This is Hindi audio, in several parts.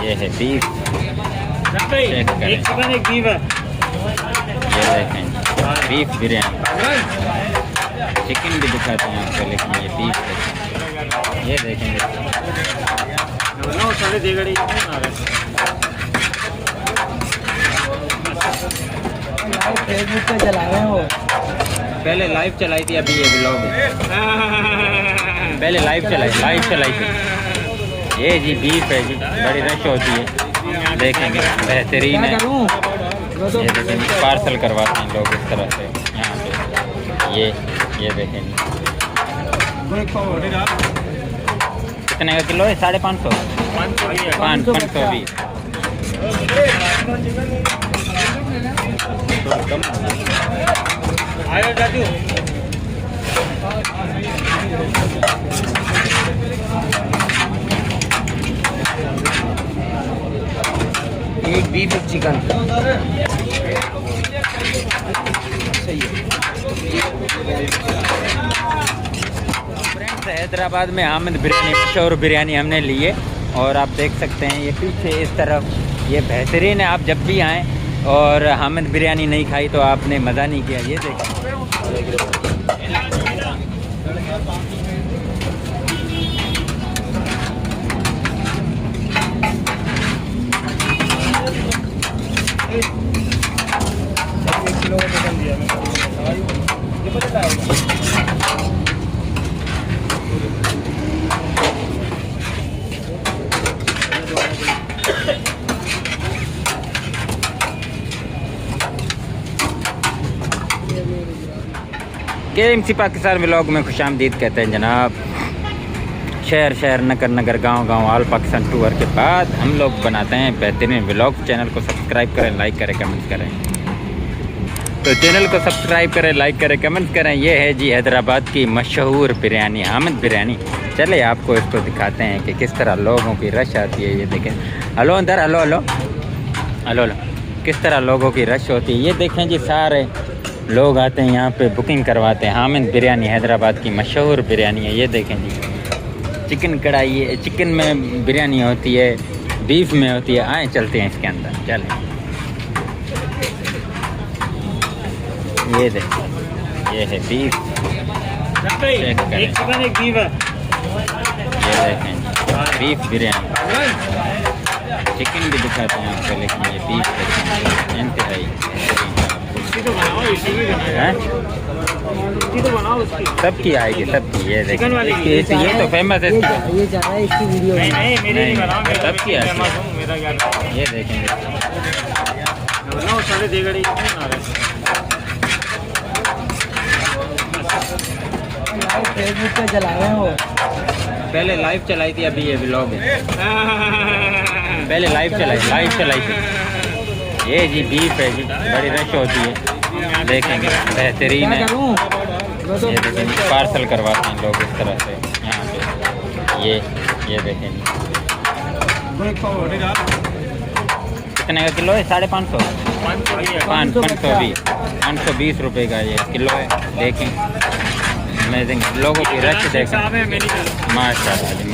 ये है बीफ, चेक करें। एक चिकन एक बीफ है। ये देखें बीफ बिरयानी, चिकन भी दिखाते हैं आपको, लेकिन ये बीफ देखें, ये देखेंगे। फेसबुक पे चला रहे हो? पहले लाइव चलाई थी, अभी ये ब्लॉग है। पहले लाइव चलाई थी। ये जी बीफ है जी, बड़ी रश होती है, देखेंगे बेहतरीन है। ये देखेंगे पार्सल करवाते हैं लोग इस तरह से यहाँ पे। ये देखेंगे कितने का किलो है? 550। 520। आयो जादू। एक बीफ एक चिकन सही है। फ्रेंड्स, हैदराबाद में हामिद बिरयानी, मशहूर बिरयानी हमने ली है, और आप देख सकते हैं ये पीछे इस तरफ, ये बेहतरीन है। आप जब भी आएँ और हामिद बिरयानी नहीं खाई तो आपने मज़ा नहीं किया। ये देखें KMC पाकिस्तान व्लॉग में खुशामदीद कहते हैं जनाब। शहर नगर गांव ऑल पाकिस्तान टूर के बाद हम लोग बनाते हैं बेहतरीन व्लॉग। चैनल को सब्सक्राइब करें, लाइक करें, कमेंट करें। तो चैनल को सब्सक्राइब करें, लाइक करें, कमेंट करें। ये है जी हैदराबाद की मशहूर बिरयानी, हामिद बिरयानी। चले आपको इसको दिखाते हैं कि किस तरह लोगों की रश आती है। ये देखें, हेलो अंदर, हेलो, किस तरह लोगों की रश होती है। ये देखें जी, सारे लोग आते हैं यहाँ पे, बुकिंग करवाते हैं। हामिद बिरयानी हैदराबाद की मशहूर बिरयानी है। ये देखें जी, चिकन कढ़ाई है, चिकन में बिरयानी होती है, बीफ में होती है। आए चलते हैं इसके अंदर, चलें। ये देखें, ये है बीफ, चेक करें। एक चिकन एक बीफ है। ये देखें बीफ बिरयानी, चिकन भी दिखाते हैं आपको, लेकिन ये बीफ देखें इंतहाई। सबकी आएगी, सबकी। ये देखिए, ये तो फेमस है, ये जा रहा है इसकी वीडियो। नहीं, सबकी आएगी। ये देखेंगे फेसबुक पे चला रहे हो? पहले लाइव चलाई थी, अभी ये ब्लॉग है। पहले लाइव चलाई थी। ये जी बीफ है जी, बड़ी रश होती है, देखेंगे बेहतरीन है। ये देखेंगे पार्सल करवाते हैं लोग इस तरह से यहाँ पे। ये देखेंगे कितने का किलो है? 550। 520 रुपये का ये किलो है। देखें अमेजिंग, लोगों की रश देखें। माशाल्लाह जी,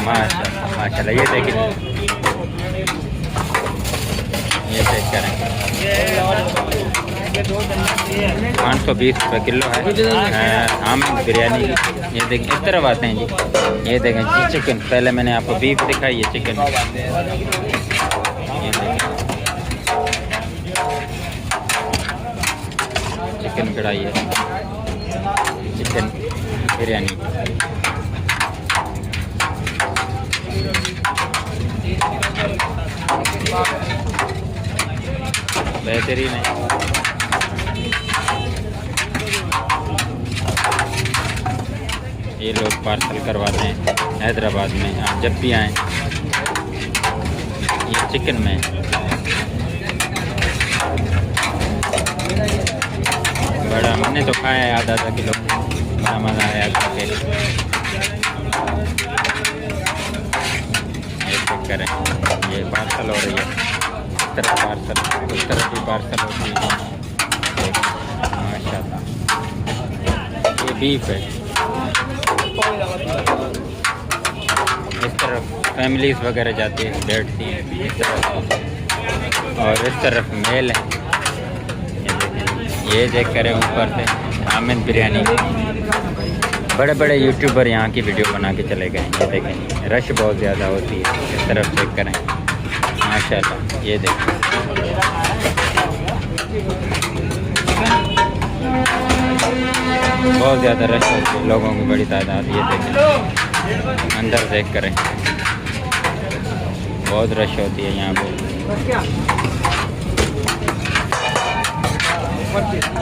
माशाल्लाह। ये देखें, ये चेक करें, 520 रुपये किलो है हामिद बिरयानी की। ये देखें, इस तरफ आते हैं जी। ये देखें जी, चिकन। पहले मैंने आपको बीफ दिखाई, ये चिकन। ये देखें चिकन कढ़ाई है, चिकन बिरयानी। बेहतरीन है। ये लोग पार्सल करवाते हैं हैदराबाद में। आप जब भी आएँ, ये चिकन में बड़ा, मैंने तो खाया है आधा किलो, बड़ा मज़ा आया खा के। ये चेक करें, ये पार्सल हो रही है, इस तरह पार्सल, उस तरह की पार्सल होती है। माशाल्लाह, ये बीफ है। इस तरफ फैमिलीज वगैरह जाती है, बैठती हैं इस तरफ, और इस तरफ मेल है। ये देख कर ऊपर से हामिद बिरयानी, बड़े बड़े यूट्यूबर यहाँ की वीडियो बना के चले गए। ये देखें, रश बहुत ज़्यादा होती है। इस तरफ चेक करें, माशाल्लाह। ये देखें, बहुत ज़्यादा रश होती है, लोगों की बड़ी तादाद। ये देखें, अंदर देख करें, बहुत रश होती है यहाँ पे।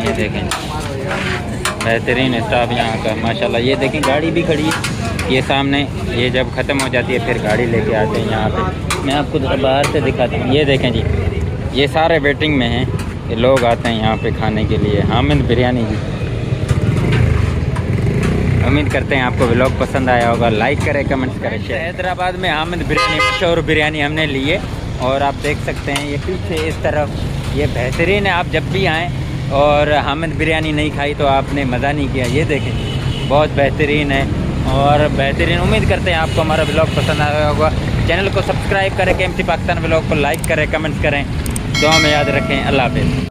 ये देखें, बेहतरीन स्टाफ यहाँ का माशाल्लाह। ये देखें, गाड़ी भी खड़ी है ये सामने। ये जब ख़त्म हो जाती है फिर गाड़ी लेके आते हैं यहाँ पे। मैं आपको ज़रा बाहर से दिखाता हूँ। ये देखें जी, ये सारे वेटिंग में हैं, ये लोग आते हैं यहाँ पे खाने के लिए। हामिद बिरयानी जी, उम्मीद करते हैं आपको व्लॉग पसंद आया होगा। लाइक करें, कमेंट्स करें। हैदराबाद में हामिद बिरयानी, मशहूर बिरयानी हमने ली है, और आप देख सकते हैं ये पीछे इस तरफ ये बेहतरीन है। आप जब भी आएँ और हामिद बिरयानी नहीं खाई तो आपने मज़ा नहीं किया। ये देखें, बहुत बेहतरीन है और बेहतरीन। उम्मीद करते हैं आपको हमारा व्लॉग पसंद आया होगा। चैनल को सब्सक्राइब करें, KMC पाकिस्तान व्लॉग को लाइक करें, कमेंट्स करें, दुआ में याद रखें। अल्लाह हाफ़िज़।